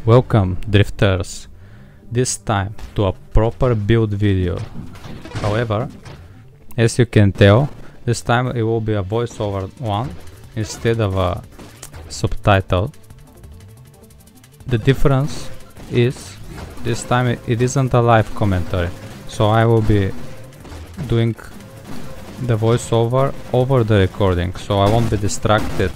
Welcome drifters, this time to a proper build video. However, as you can tell, this time it will be a voiceover one instead of a subtitle. The difference is this time it isn't a live commentary, so I will be doing the voiceover over the recording, so I won't be distracted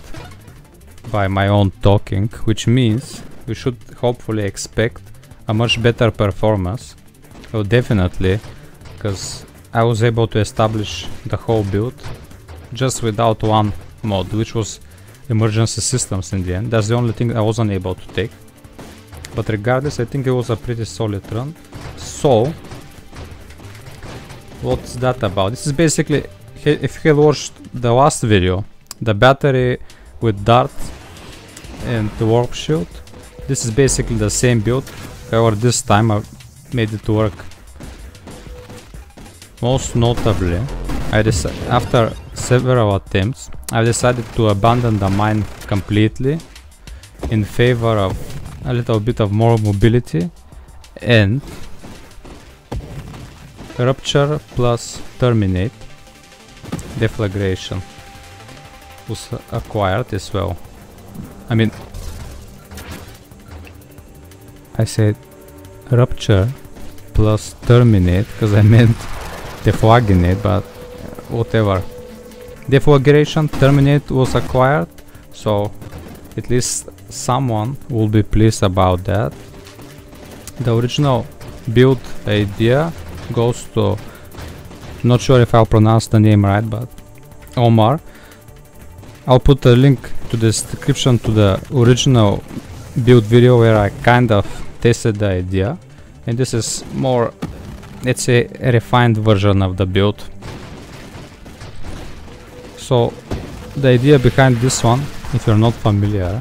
by my own talking, which means we should hopefully expect a much better performance. Oh, definitely, because I was able to establish the whole build just without one mod, which was emergency systems in the end. That's the only thing I wasn't able to take, but regardless, I think it was a pretty solid run. So what's that about? This is basically, if you had watched the last video, the battery with dart and the warp shield, this is basically the same build. However, this time I made it work. Most notably, after several attempts, I decided to abandon the mine completely in favor of a little bit of more mobility, and rupture plus terminate deflagration was acquired as well. I mean, I said rupture plus terminate because I meant deflaginate, but whatever. Deflagration, terminate was acquired, so at least someone will be pleased about that. The original build idea goes to, not sure if I'll pronounce the name right, but Omar. I'll put a link to the description to the original build video where I kind of tested the idea, and this is more, let's say, a refined version of the build. So the idea behind this one, if you're not familiar,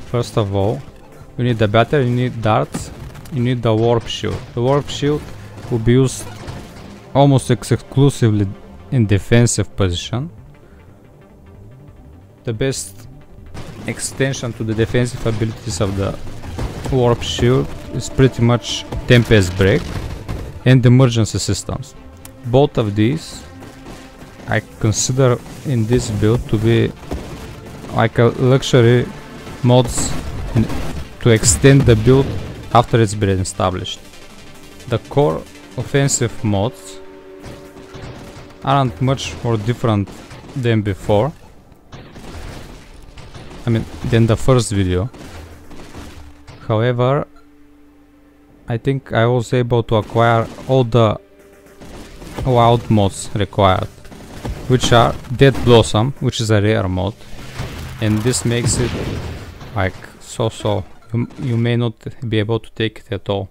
first of all, you need the battery, you need darts, you need the warp shield. The warp shield will be used almost exclusively in defensive position. The best extension to the defensive abilities of the warp shield is pretty much Tempest Break and emergency systems. Both of these I consider in this build to be like a luxury mods to extend the build after it's been established. The core offensive mods aren't much more different than before, I mean, than the first video. However, I think I was able to acquire all the wild mods required, which are Dead Blossom, which is a rare mod, and this makes it like so. You may not be able to take it at all.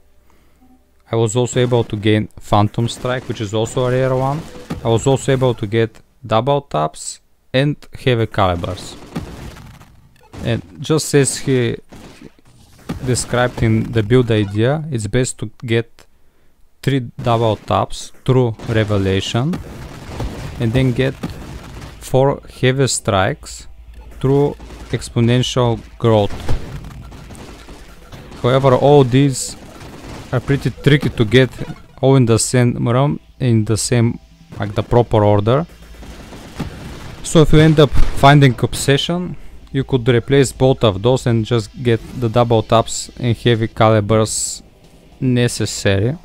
I was also able to gain Phantom Strike, which is also a rare one. I was also able to get double taps and heavy calibers. And just as he described in the build idea, it's best to get 3 double taps through Revelation and then get 4 heavy strikes through exponential growth. However, all these are pretty tricky to get all in the same room, in the same, like the proper order. So if you end up finding Obsession, you could replace both of those and just get the double taps and heavy calibers necessary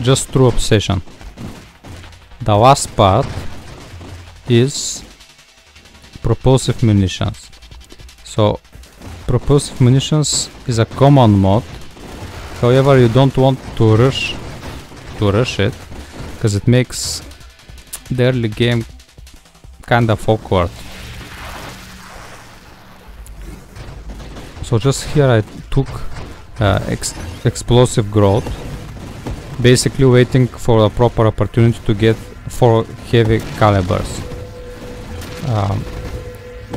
just through Obsession. The last part is propulsive munitions. So propulsive munitions is a common mod. However, you don't want to rush it because it makes the early game kind of awkward. So just here I took explosive growth, basically waiting for a proper opportunity to get 4 heavy calibers.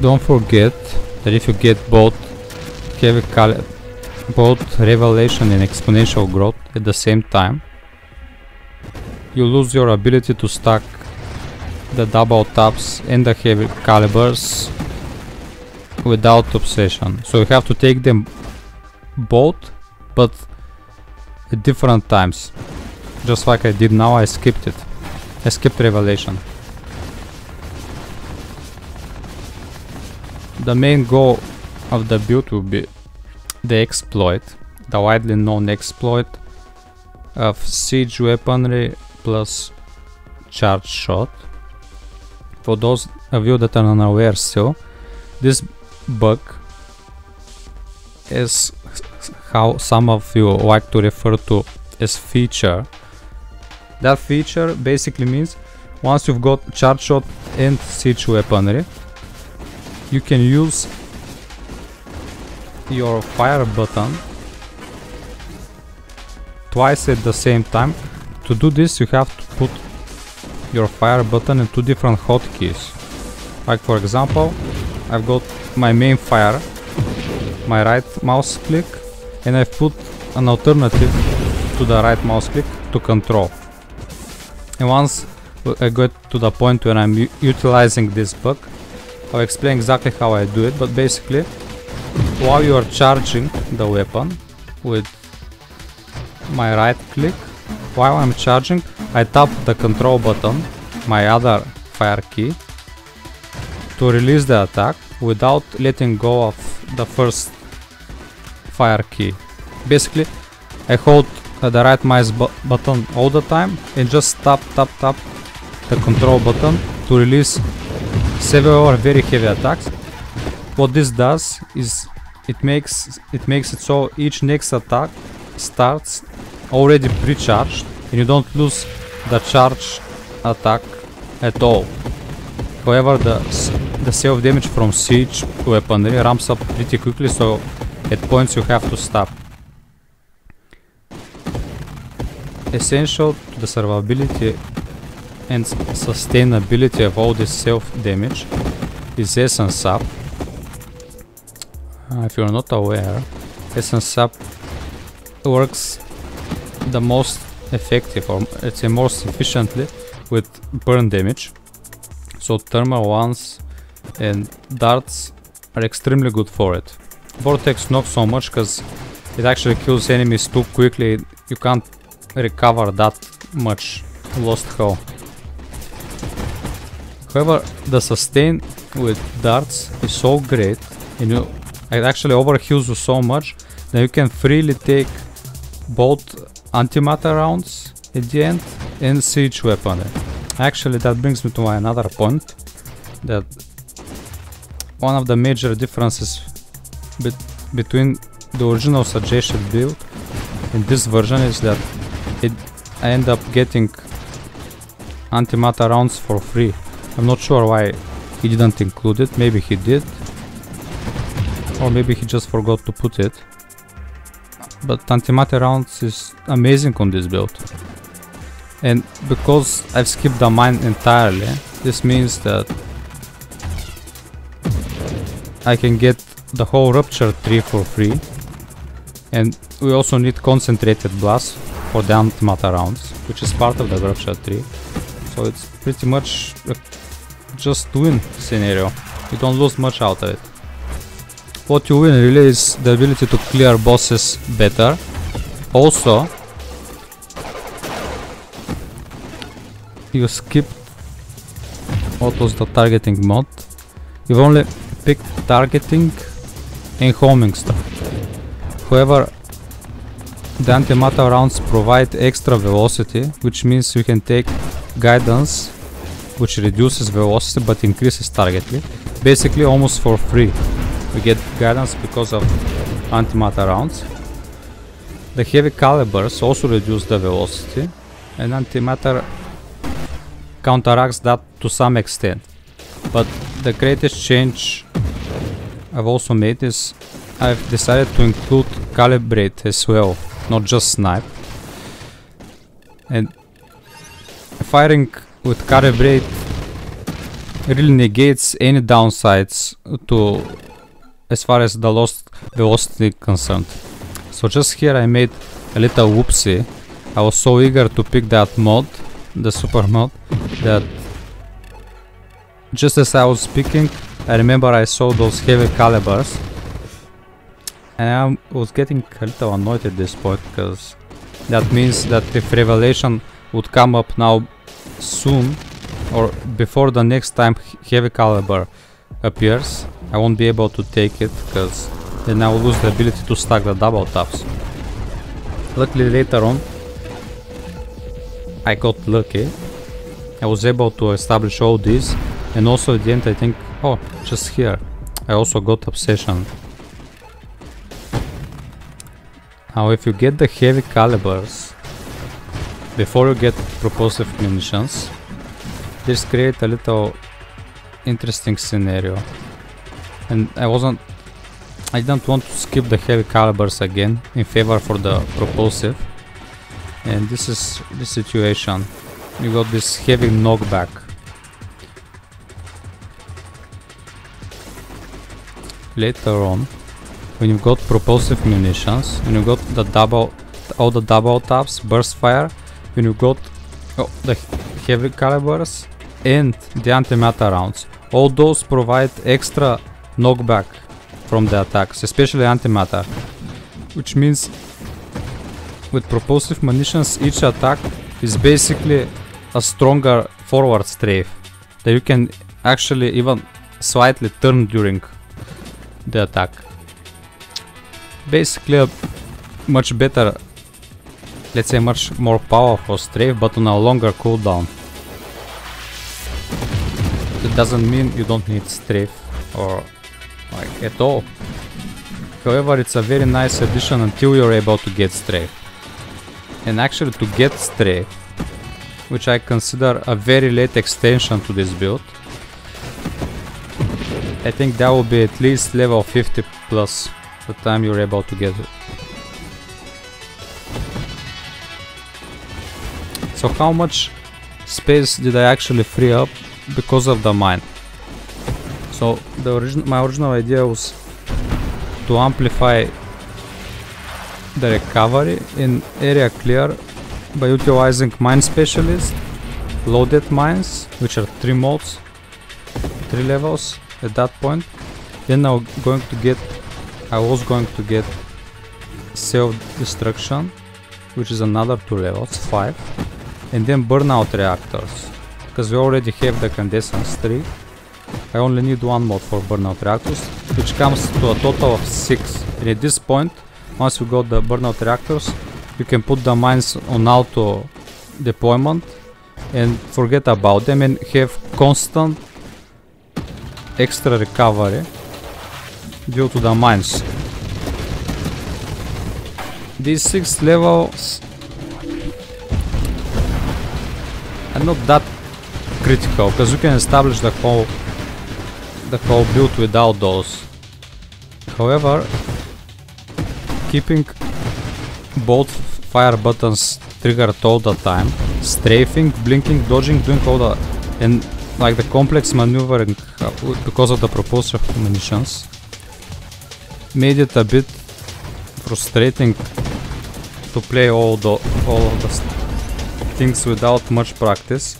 Don't forget that if you get both Revelation and exponential growth at the same time, you lose your ability to stack the double taps and the heavy calibers without obsession. So you have to take them both, but at different times. Just like I did now, I skipped it. I skipped Revelation. The main goal of the build will be the exploit, the widely known exploit of siege weaponry plus charge shot. For those of you that are unaware still, this bug is how some of you like to refer to as feature. That feature basically means once you've got charge shot and siege weaponry, you can use your fire button twice at the same time. To do this, you have to put your fire button in two different hotkeys. Like for example, I've got my main fire, my right mouse click, and I've put an alternative to the right mouse click to control. And once I get to the point where I'm utilizing this bug, I'll explain exactly how I do it. But basically, while you are charging the weapon with my right click, while I'm charging, I tap the control button, my other fire key, to release the attack without letting go of the first fire key. Basically, I hold the right mouse button all the time and just tap the control button to release several very heavy attacks. What this does is it makes it so each next attack starts already pre-charged and you don't lose the charge attack at all. However, the self damage from siege weaponry ramps up pretty quickly, so at points you have to stop. Essential to the survivability and sustainability of all this self damage is essence up. If you're not aware, essence up works the most effective, or let's say most efficiently, with burn damage. So thermal ones and darts are extremely good for it. Vortex not so much, because it actually kills enemies too quickly. You can't recover that much lost health. However, the sustain with darts is so great, and it actually overheals you so much that you can freely take both antimatter rounds at the end and siege weaponry. Actually, that brings me to another point, that one of the major differences between the original suggested build and this version is that I end up getting antimatter rounds for free. I'm not sure why he didn't include it. Maybe he did, or maybe he just forgot to put it. But antimatter rounds is amazing on this build. And because I've skipped the mine entirely, this means that I can get the whole rupture tree for free. And we also need concentrated blast for the antimatter rounds, which is part of the rupture tree. So it's pretty much a just win scenario. You don't lose much out of it. What you win really is the ability to clear bosses better. Also, you skip what was the targeting mod. You've only picked targeting and homing stuff. However, the antimatter rounds provide extra velocity, which means you can take guidance, which reduces velocity but increases targeting, basically almost for free. We get guidance because of antimatter rounds. The heavy calibers also reduce the velocity, and antimatter counteracts that to some extent. But the greatest change I've also made is I've decided to include calibrate as well, not just snipe. And firing with calibrate really negates any downsides to as far as the lost velocity concerned. So just here I made a little whoopsie. I was so eager to pick that mod, the super mod, that just as I was picking, I remember I saw those heavy calibers, and I was getting a little annoyed at this point, because that means that if Revelation would come up now soon, or before the next time heavy caliber appears, I won't be able to take it, because then I will lose the ability to stack the double taps. Luckily later on I got lucky. I was able to establish all these, and also at the end I think, oh, just here I also got Obsession. Now if you get the heavy calibers before you get propulsive munitions, this creates a little interesting scenario, and I didn't want to skip the heavy calibers again in favor for the propulsive, and this is the situation. You got this heavy knockback. Later on, when you've got propulsive munitions, when you got all the double taps, burst fire, when you got the heavy calibers and the antimatter rounds, all those provide extra knockback from the attacks, especially antimatter, which means with propulsive munitions each attack is basically a stronger forward strafe that you can actually even slightly turn during the attack. Basically a much better, let's say much more powerful strafe, but on a longer cooldown. It doesn't mean you don't need strafe or like at all. However, it's a very nice addition until you're able to get strafe. And actually to get strafe, which I consider a very late extension to this build, I think that will be at least level 50 plus the time you're able to get it. So how much space did I actually free up because of the mine? So my original idea was to amplify the recovery in area clear by utilizing mine specialist, loaded mines, which are 3 modes, 3 levels at that point. Then I was going to get self-destruction, which is another 2 levels, 5, and then burnout reactors, because we already have the Candescence 3. I only need 1 mod for burnout reactors, which comes to a total of 6. And at this point, once you got the burnout reactors, you can put the mines on auto deployment and forget about them and have constant extra recovery due to the mines. These 6 levels are not that critical, because you can establish the whole build without those. However, keeping both fire buttons triggered all the time, strafing, blinking, dodging, doing all the, and like the complex maneuvering because of the propulsive munitions, made it a bit frustrating to play all of the things without much practice.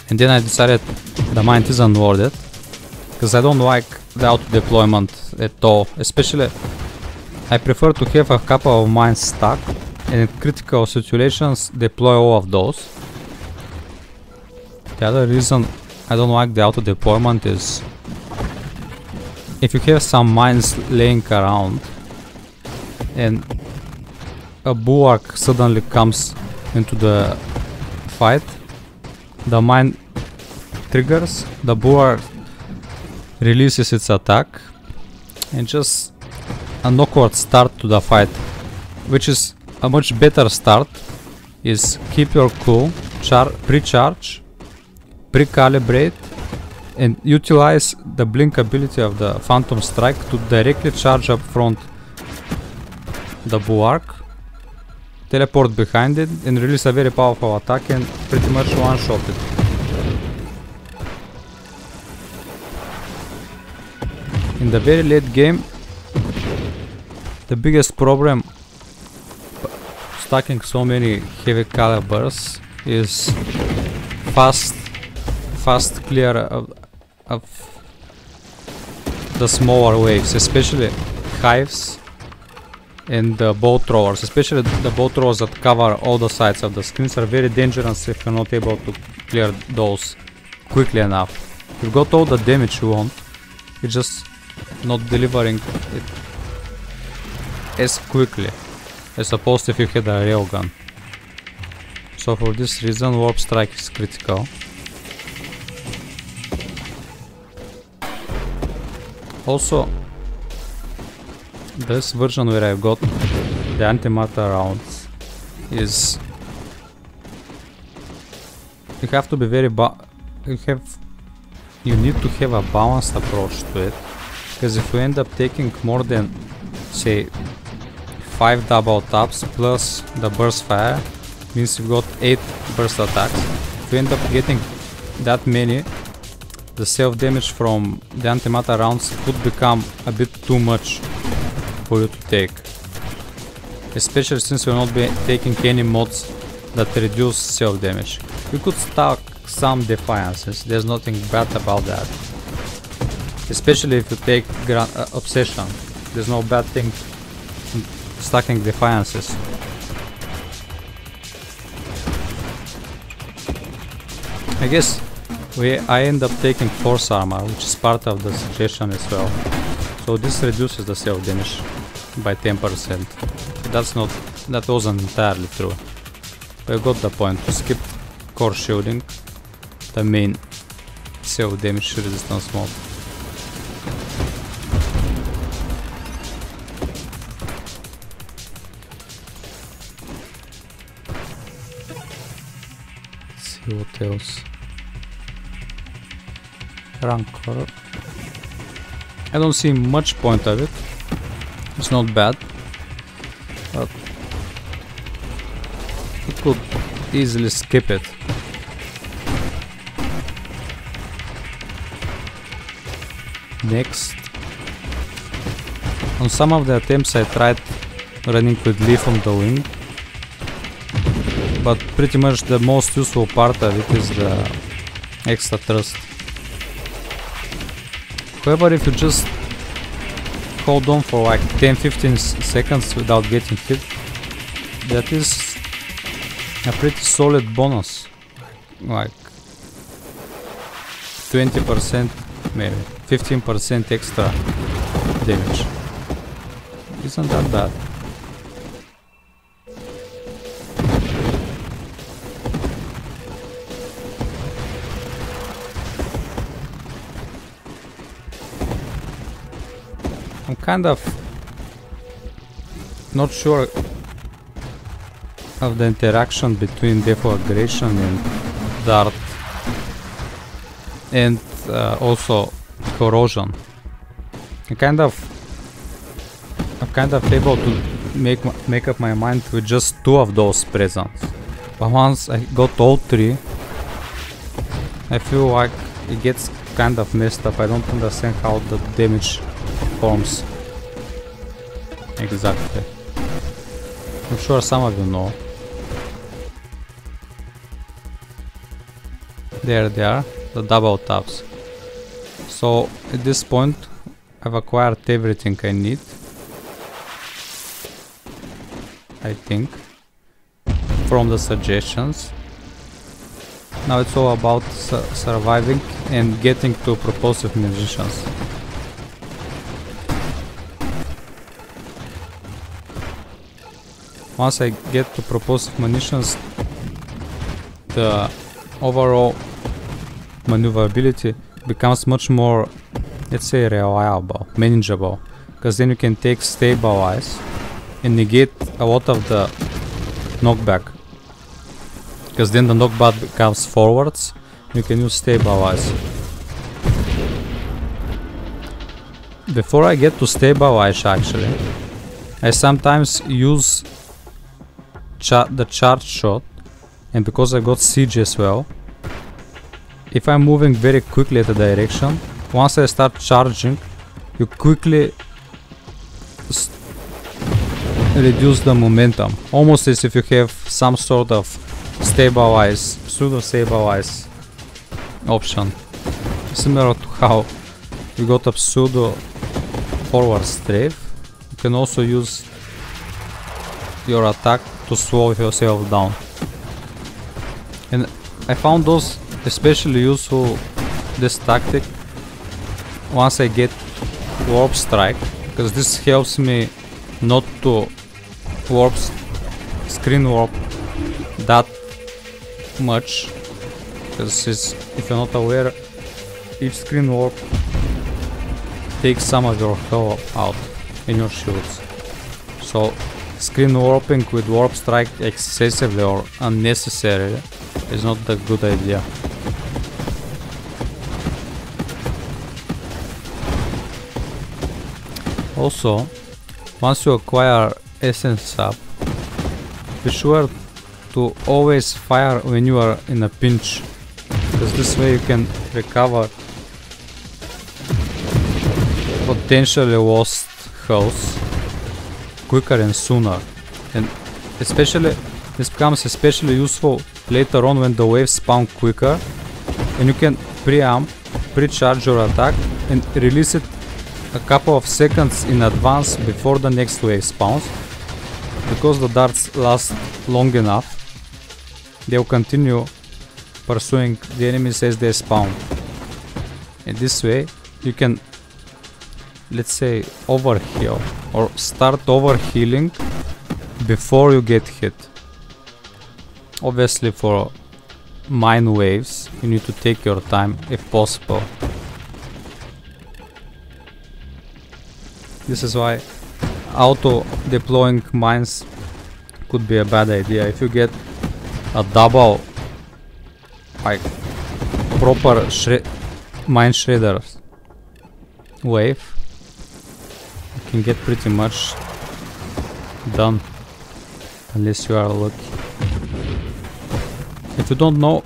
And then I decided the mine isn't worth it, because I don't like the auto deployment at all. Especially I prefer to have a couple of mines stuck and in critical situations deploy all of those. The other reason I don't like the auto deployment is if you have some mines laying around and a bulwark suddenly comes into the fight, the mine triggers, the bulwark releases its attack, and just an awkward start to the fight, which is a much better start. Is keep your cool, pre-charge, pre-calibrate, and utilize the blink ability of the Phantom Strike to directly charge up front the bulwark, teleport behind it and release a very powerful attack and pretty much one-shot it. In the very late game, the biggest problem stacking so many heavy calibers is fast clear of the smaller waves, especially hives and the bow throwers. Especially the bow throwers that cover all the sides of the screens are very dangerous if you're not able to clear those quickly enough. You've got all the damage you want, it's just not delivering it as quickly as opposed if you had a railgun. So for this reason warp strike is critical. Also, this version where I've got the antimatter rounds is, you have to be very you need to have a balanced approach to it, because if you end up taking more than, say, 5 double taps plus the burst fire, means you've got 8 burst attacks. If you end up getting that many, the self damage from the antimatter rounds could become a bit too much for you to take, especially since you're not taking any mods that reduce self damage. You could stack some defiances, there's nothing bad about that, especially if you take obsession. There's no bad thing in stacking defiances. I guess I end up taking force armor, which is part of the suggestion as well. So this reduces the self damage by 10%. That wasn't entirely true. But I got the point to skip core shielding, the main self damage resistance mode. Let's see what else. Rancor. I don't see much point of it. It's not bad, but you could easily skip it. Next, on some of the attempts I tried running with Leaf on the wing, but pretty much the most useful part of it is the extra thrust. However, if you just hold on for like 10-15 seconds without getting hit, that is a pretty solid bonus, like 20%, maybe 15% extra damage. Isn't that bad? I'm kind of not sure of the interaction between deflagration and dart, and also corrosion. I'm kind of able to make up my mind with just 2 of those present, but once I got all 3, I feel like it gets kind of messed up. I don't understand how the damage performs exactly. I'm sure some of you know. There they are, the double taps. So at this point I've acquired everything I need, I think, from the suggestions. Now it's all about surviving and getting to propulsive munitions. Once I get to propulsive munitions, the overall maneuverability becomes much more, let's say, reliable, manageable, because then you can take stabilize and negate a lot of the knockback, because then the knockback becomes forwards. You can use stabilize. Before I get to stabilize, actually, I sometimes use the charge shot, and because I got siege as well, if I'm moving very quickly at a direction, once I start charging, you quickly reduce the momentum, almost as if you have some sort of pseudo stabilize option, similar to how you got a pseudo forward strafe. You can also use your attack to slow yourself down. And I found those especially useful, this tactic, once I get warp strike, because this helps me not to screen warp that much, because if you're not aware, each screen warp takes some of your health out in your shields. So screen warping with warp strike excessively or unnecessarily is not a good idea. Also, once you acquire essence up, be sure to always fire when you are in a pinch, because this way you can recover potentially lost health quicker and sooner. And especially this becomes especially useful later on when the waves spawn quicker, and you can pre-charge your attack and release it a couple of seconds in advance before the next wave spawns. Because the darts last long enough, they will continue pursuing the enemies as they spawn. In this way you can, let's say, overheal or start overhealing before you get hit. Obviously for mine waves you need to take your time if possible. This is why auto deploying mines could be a bad idea. If you get a double, like proper mine shredder wave, you can get pretty much done, unless you are lucky. If you don't know,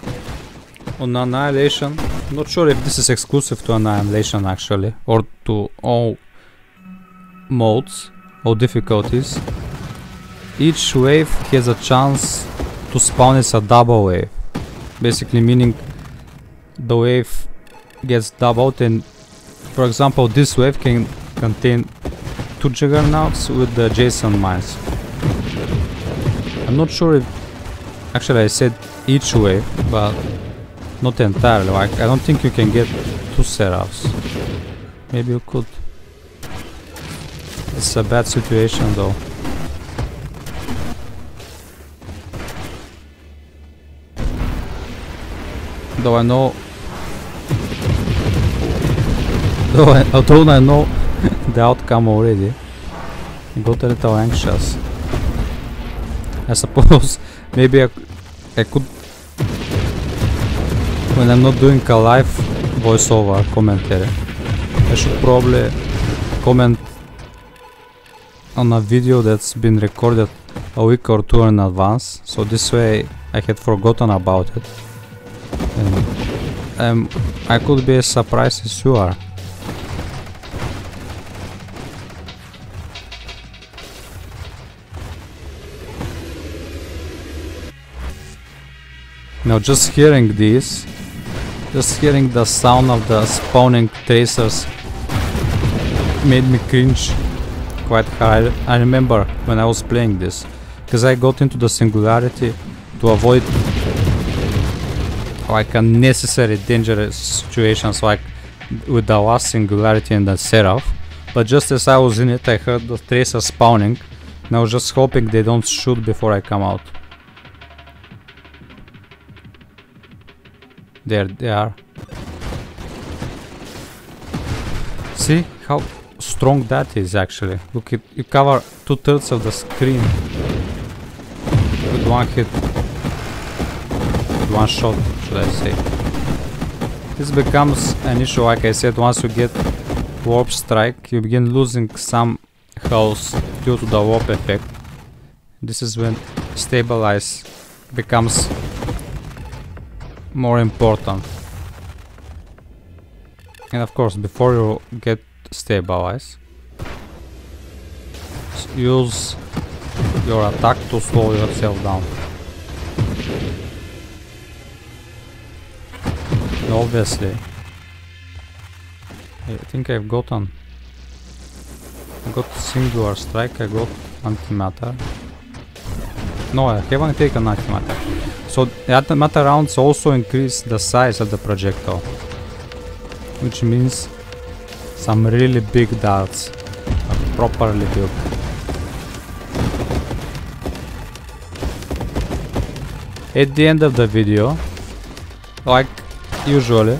on Annihilation, I'm not sure if this is exclusive to Annihilation actually, or to all modes or difficulties, each wave has a chance to spawn as a double wave, basically meaning the wave gets doubled, and for example this wave can contain 2 juggernauts with the adjacent mines. I'm not sure if actually I said each wave, but not entirely. Like, I don't think you can get 2 seraphs. Maybe you could. It's a bad situation though. Although I know the outcome already, I got a little anxious. I suppose maybe I could, when I'm not doing a live voiceover commentary, I should probably comment on a video that's been recorded a week or 2 in advance, so this way I had forgotten about it, and I could be as surprised as you are. Now just hearing this, just hearing the sound of the spawning tracers made me cringe quite hard. I remember when I was playing this, because I got into the singularity to avoid like unnecessary dangerous situations like with the last singularity and the seraph, but just as I was in it I heard the tracers spawning, and I was just hoping they don't shoot before I come out. There they are. See how strong that is actually. Look, you cover 2/3 of the screen with one hit, with one shot, should I say. This becomes an issue, like I said, once you get warp strike, you begin losing some health due to the warp effect. This is when stabilize becomes more important. And of course, before you get stabilize, use your attack to slow yourself down. And obviously I think I got singular strike, I got antimatter. No, I haven't taken antimatter. So the antimatter rounds also increase the size of the projectile, which means some really big darts are properly built. At the end of the video, like usually,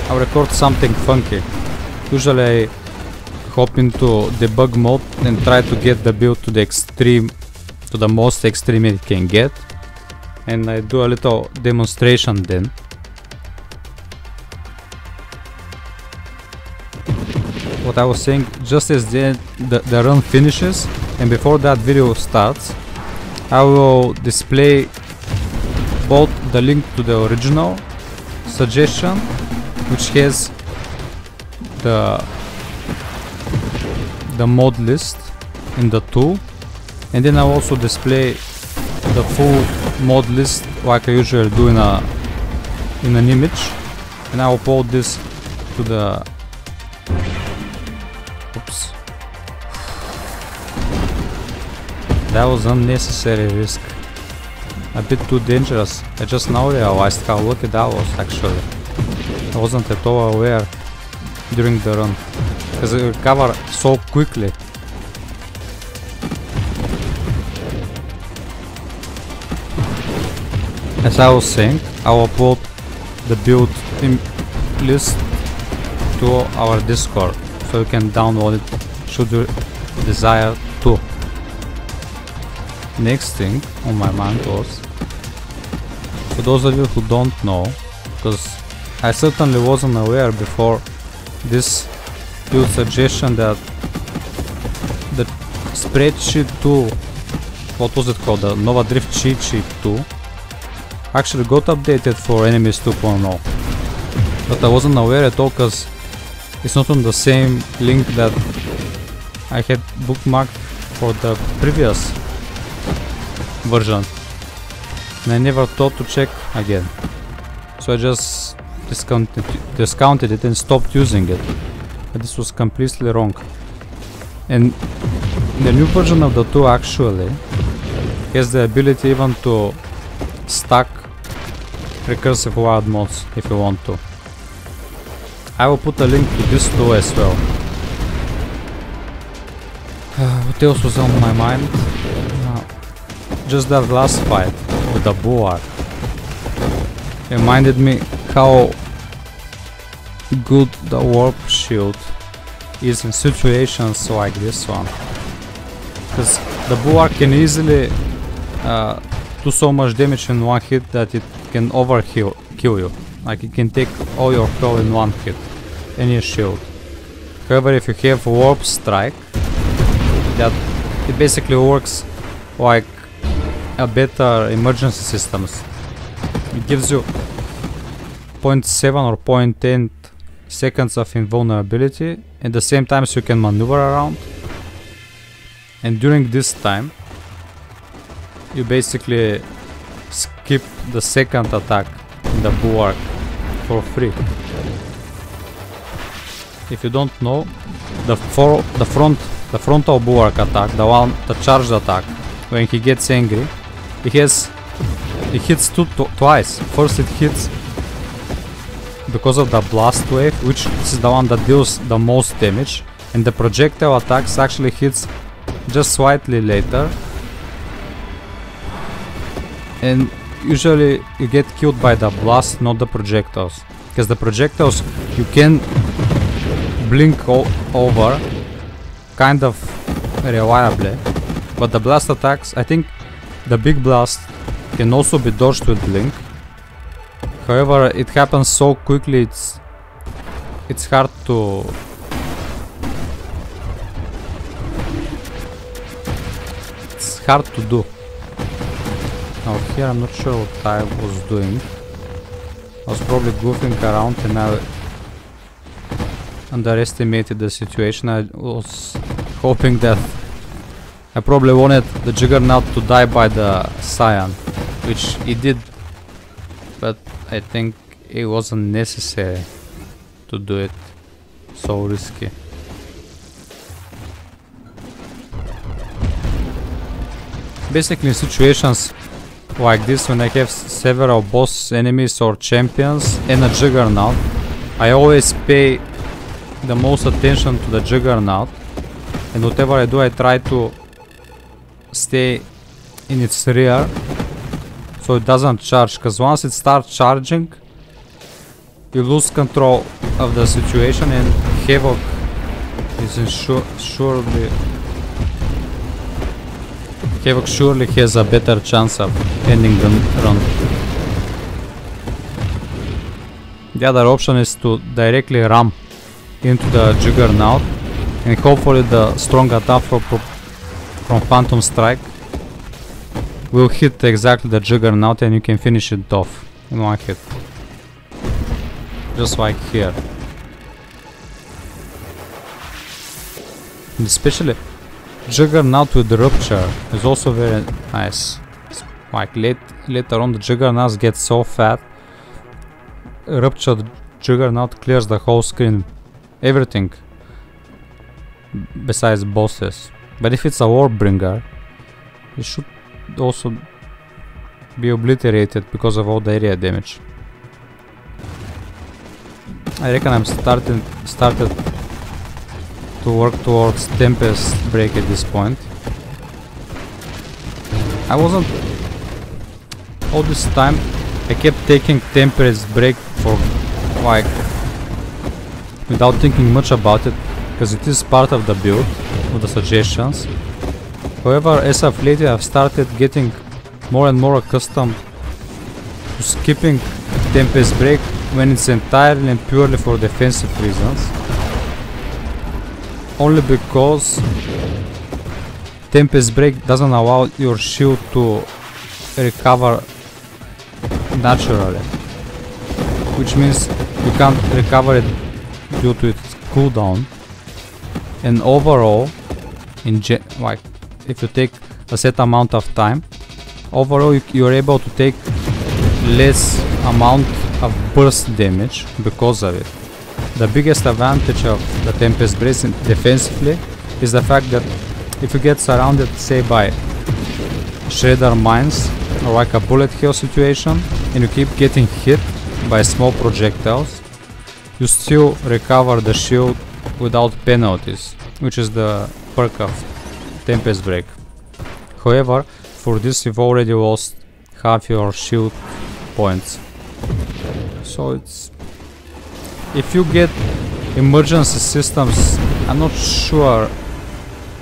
I'll record something funky. Usually I hop into debug mode and try to get the build to the most extreme it can get, and I do a little demonstration then. What I was saying, just as the run finishes and before that video starts, I will display both the link to the original suggestion, which has the mod list in the tool, and then I'll also display the full mod list like I usually do in an image, and I'll upload this to the oops, that was unnecessary risk, a bit too dangerous. I just now realized how lucky that was actually. I wasn't at all aware during the run, because I recover so quickly. As I was saying, I'll upload the build list to our Discord, so you can download it should you desire to. Next thing on my mind was, for those of you who don't know, because I certainly wasn't aware before this build suggestion, that the spreadsheet tool, what was it called, the novadrift cheat sheet tool, actually got updated for enemies 2.0, but I wasn't aware at all because it's not on the same link that I had bookmarked for the previous version, and I never thought to check again, so I just discounted it and stopped using it. But this was completely wrong, and the new version of the tool actually has the ability even to stack recursive wild mods if you want to. I will put a link to this tool as well. What else was on my mind? Just that last fight with the bulwark reminded me how good the warp shield is in situations like this one, because the bulwark can easily do so much damage in one hit that it can kill you. Like it can take all your health in one hit, any shield. However, if you have warp strike, that it basically works like a better emergency systems. It gives you 0.7 or 0.10 seconds of invulnerability, at the same time so you can maneuver around, and during this time you basically skip the second attack in the bulwark for free. If you don't know, the frontal bulwark attack, the charged attack, when he gets angry, it hits twice. First it hits because of the blast wave, which is the one that deals the most damage, and the projectile attacks actually hits just slightly later, and usually you get killed by the blast, not the projectiles, because the projectiles you can blink over kind of reliably, but the blast attacks, I think the big blast can also be dodged with blink. However, it happens so quickly, it's hard to do. Now here I'm not sure what I was doing. I was probably goofing around and I underestimated the situation. I was hoping that I probably wanted the Juggernaut to die by the Cyan, which he did, but I think it wasn't necessary to do it so risky. Basically in situations like this, when I have several boss enemies or champions and a juggernaut, I always pay the most attention to the juggernaut, and whatever I do, I try to stay in its rear so it doesn't charge, because once it starts charging you lose control of the situation, and Havoc is surely has a better chance of ending the run. The other option is to directly ram into the juggernaut, and hopefully the strong attack from Phantom Strike will hit exactly the juggernaut and you can finish it off in one hit. Just like here. And especially Juggernaut with the Rupture is also very nice. Like later on the Juggernauts get so fat, Ruptured Juggernaut clears the whole screen. Everything. Besides bosses. But if it's a Warbringer, it should also be obliterated because of all the area damage. I reckon I'm started to work towards Tempest Break at this point. I wasn't... all this time I kept taking Tempest Break for like without thinking much about it, because it is part of the build with the suggestions. However, as of late I've started getting more and more accustomed to skipping Tempest Break when it's entirely and purely for defensive reasons. Only because Tempest Break doesn't allow your shield to recover naturally, which means you can't recover it due to its cooldown. And overall, like if you take a set amount of time, overall you're able to take less amount of burst damage because of it. The biggest advantage of the Tempest Break defensively is the fact that if you get surrounded, say by shredder mines or like a bullet hell situation, and you keep getting hit by small projectiles, you still recover the shield without penalties, which is the perk of Tempest Break. However, for this you've already lost half your shield points. So it's... if you get emergency systems, I'm not sure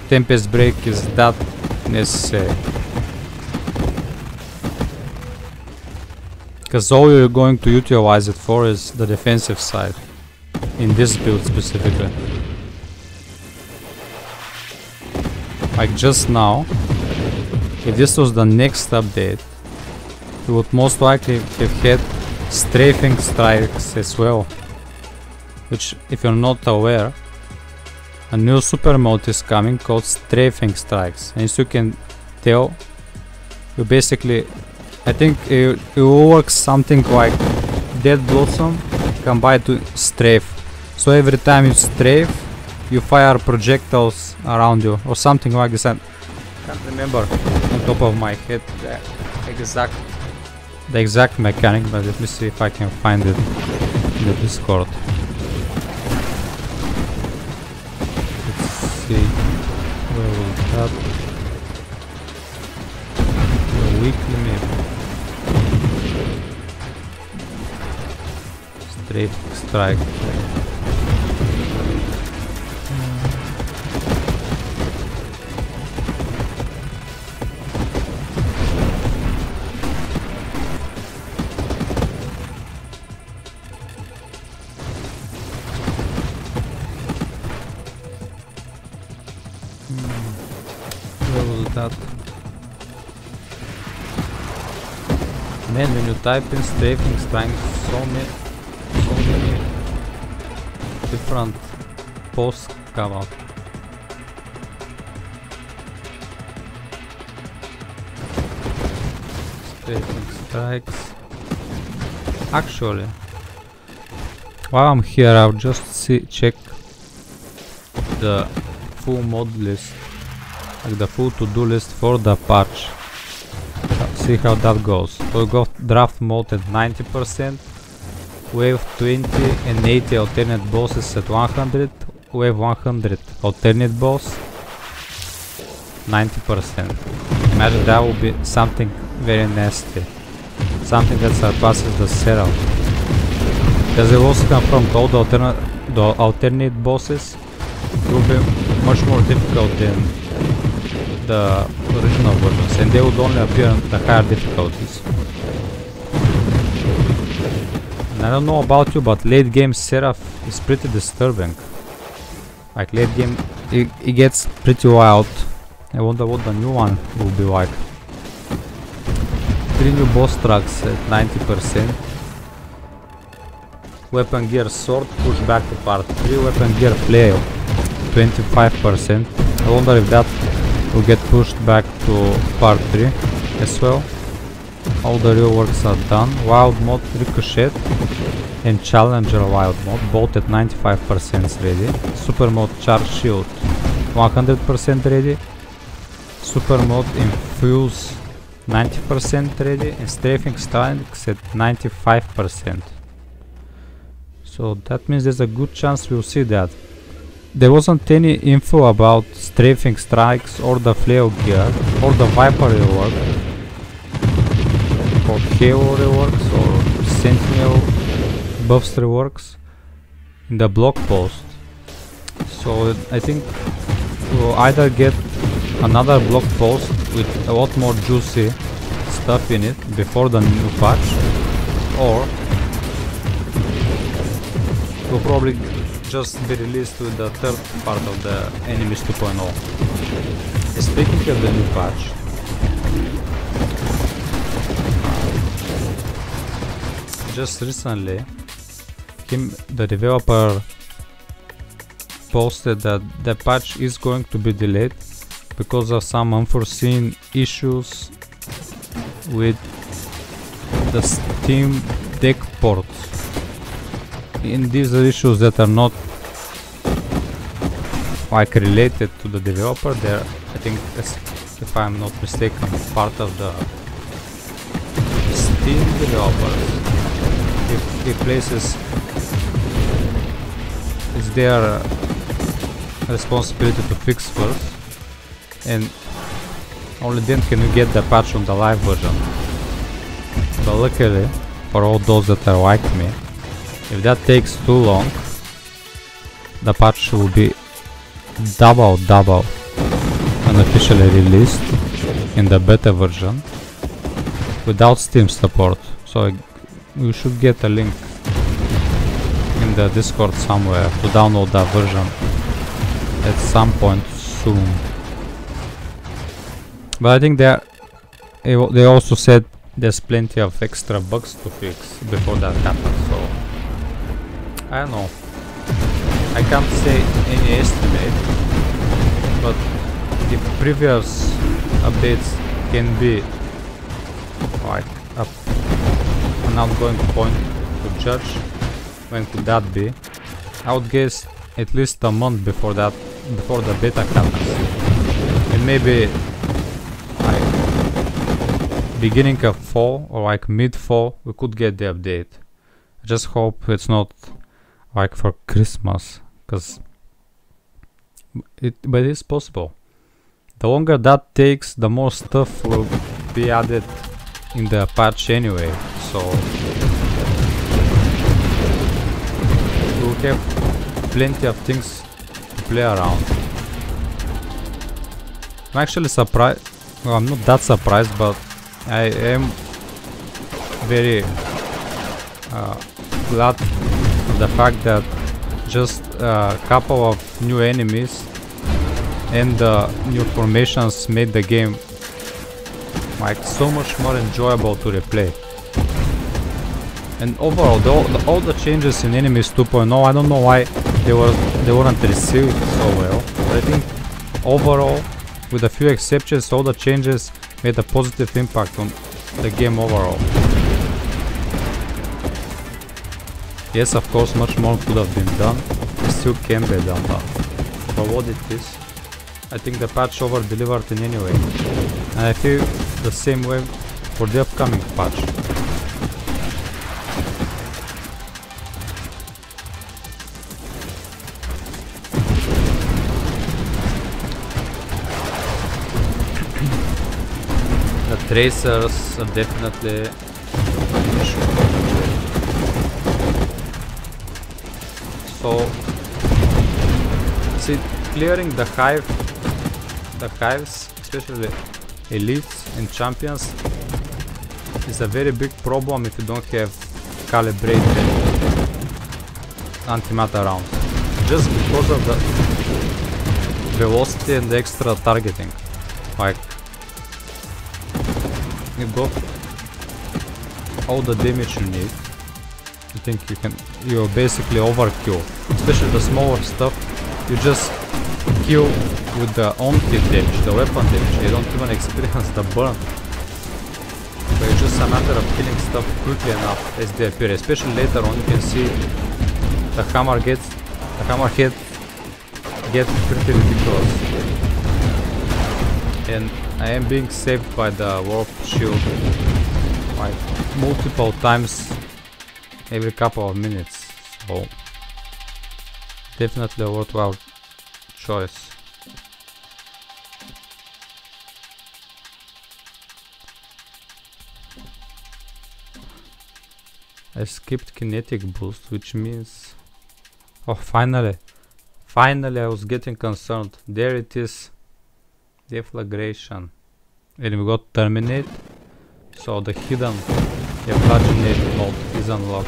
Tempest Break is that necessary. Because all you're going to utilize it for is the defensive side, in this build specifically. Like just now, if this was the next update, you would most likely have had strafing strikes as well. Which, if you're not aware, a new super mode is coming called strafing strikes. And as you can tell, you basically... I think it will work something like Dead Blossom combined to strafe. So every time you strafe, you fire projectiles around you or something like this. I can't remember on top of my head the exact mechanic, but let me see if I can find it in the Discord. Let's see, where was that? The weekly maybe. Straight strike. Where was that? Man, when you type in strafing strike, so many different posts come up. Strafing strikes. Actually, While I'm here, I'll just check the full mod list, like the full to-do list for the patch. See how that goes. We got draft mode at 90%, wave 20 and 80 alternate bosses at 100, wave 100 alternate boss 90%. Imagine that would be something very nasty, something that surpasses the setup. Because it also confirmed all the alternate bosses will be much more difficult than the original versions, and they would only appear on the higher difficulties. And I don't know about you, but late game setup is pretty disturbing. Like late game, it gets pretty wild. I wonder what the new one will be like. 3 new boss tracks at 90%. Weapon gear sword push back to part 3. Weapon gear flail 25%. I wonder if that will get pushed back to part 3 as well. All the real works are done. Wild mode ricochet and challenger wild mode both at 95% ready. Super mode charge shield 100% ready. Super mode infuse 90% ready, and strafing strikes at 95%. So that means there's a good chance we'll see that. There wasn't any info about strafing strikes or the flail gear or the Viper rework or Halo reworks or Sentinel buffs reworks in the blog post. So I think we'll either get another blog post with a lot more juicy stuff in it before the new patch, or will probably just be released with the third part of the Enemies 2.0. Speaking of the new patch, just recently the developer posted that the patch is going to be delayed because of some unforeseen issues with the Steam Deck ports. In these issues that are not like related to the developer, they're, I think, if I'm not mistaken, part of the Steam developers. It places, it's their responsibility to fix first, and only then can you get the patch on the live version. But luckily, for all those that are like me, if that takes too long, the patch will be double unofficially released in the beta version without Steam support. So you should get a link in the Discord somewhere to download that version at some point soon. But I think they also said there's plenty of extra bugs to fix before that happens, so I don't know. I can't say any estimate, but if previous updates can be like an outgoing point to judge, when could that be? I would guess at least a month before that, before the beta happens, and maybe like beginning of fall or like mid-fall we could get the update. I just hope it's not like for Christmas, but it is possible. The longer that takes, the more stuff will be added in the patch anyway, so we'll have plenty of things to play around. I'm actually surprised, well, I'm not that surprised, but I am very glad the fact that just a couple of new enemies and new formations made the game like so much more enjoyable to replay. And overall, all the changes in Enemies 2.0, I don't know why they weren't received so well, but I think overall, with a few exceptions, all the changes made a positive impact on the game overall. Yes, of course, much more could have been done. It still can be done, but for what it is, I think the patch over-delivered in any way. And I feel the same way for the upcoming patch. The tracers are definitely an issue. So, see, clearing the hives, especially elites and champions, is a very big problem if you don't have calibrated antimatter rounds. Just because of the velocity and the extra targeting. Like, you got all the damage you need. I think you're basically overkill. Especially the smaller stuff, you just kill with the on-hit damage, the weapon damage. You don't even experience the burn. So it's just a matter of killing stuff quickly enough as they appear. Especially later on, you can see the hammerhead get pretty ridiculous. And I am being saved by the warp shield like multiple times every couple of minutes, so definitely a worthwhile choice. I skipped kinetic boost, which means... Oh, finally I was getting concerned. There it is. Deflagration. And we got terminate. So the hidden deflaginate mode is unlocked.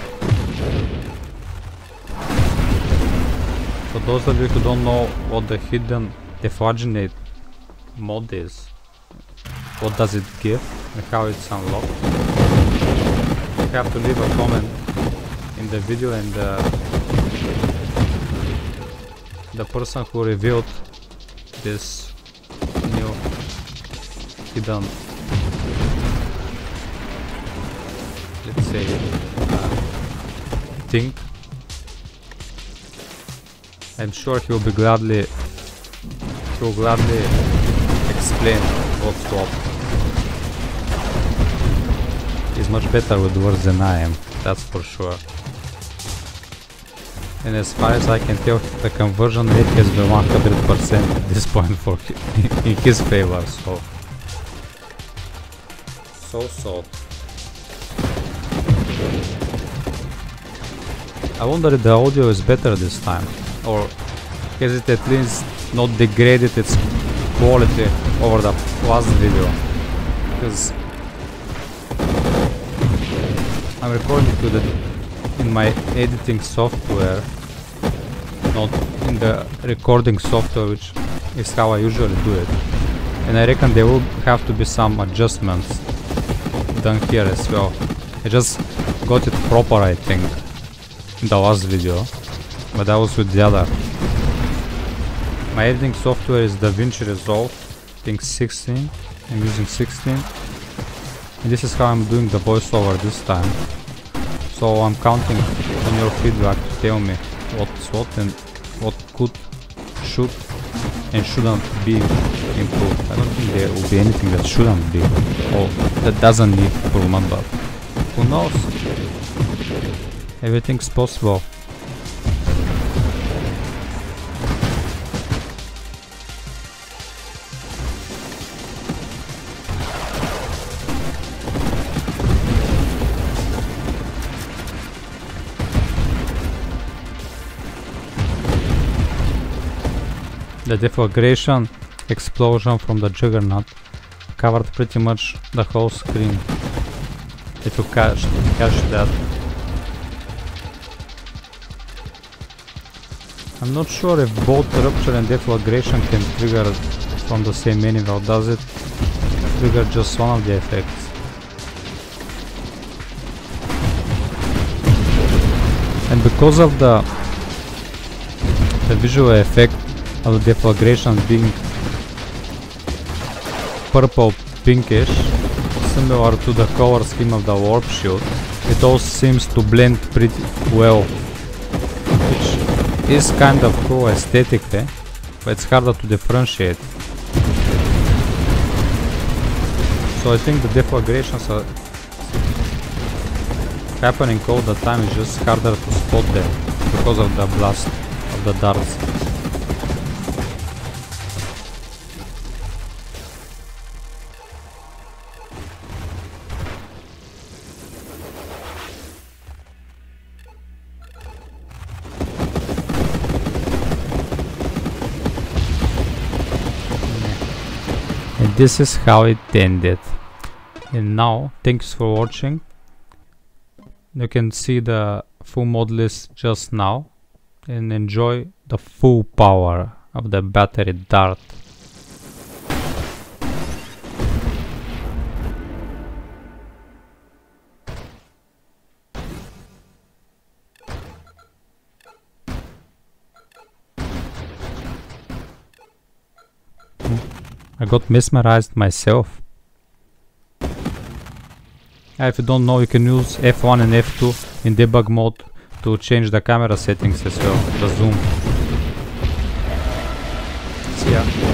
For those of you who don't know what the hidden deflaginate mode is, what does it give and how it's unlocked, you have to leave a comment in the video, and the person who revealed this new hidden, let's say, thing, I'm sure he'll gladly explain what's what. He's much better with words than I am, that's for sure. And as far as I can tell, the conversion rate has been 100% at this point for in his favor, so I wonder if the audio is better this time, or has it at least not degraded its quality over the last video, because I'm recording to in my editing software, not in the recording software, which is how I usually do it, and I reckon there will have to be some adjustments done here as well. I just got it proper, I think, in the last video, but that was with the other. My editing software is DaVinci Resolve, I think 16, I'm using 16, and this is how I'm doing the voiceover this time. So I'm counting on your feedback to tell me what's what and what could, should and shouldn't be improved. I don't think there will be anything that shouldn't be, or that doesn't need improvement, but who knows? Everything's possible. The deflagration explosion from the Juggernaut covered pretty much the whole screen, if you catch that. I'm not sure if both rupture and deflagration can trigger from the same enemy, or does it trigger just one of the effects? And because of the visual effect of the deflagration being purple pinkish, similar to the color scheme of the warp shield, it all seems to blend pretty well, which is kind of cool aesthetically, but it's harder to differentiate. So I think the deflagrations are happening all the time, it's just harder to spot them because of the blast of the darts. And this is how it ended. And now, thanks for watching. You can see the full mod list just now and enjoy the full power of the battery dart. I got mesmerized myself. If you don't know, you can use F1 and F2 in debug mode to change the camera settings as well, the zoom. See ya.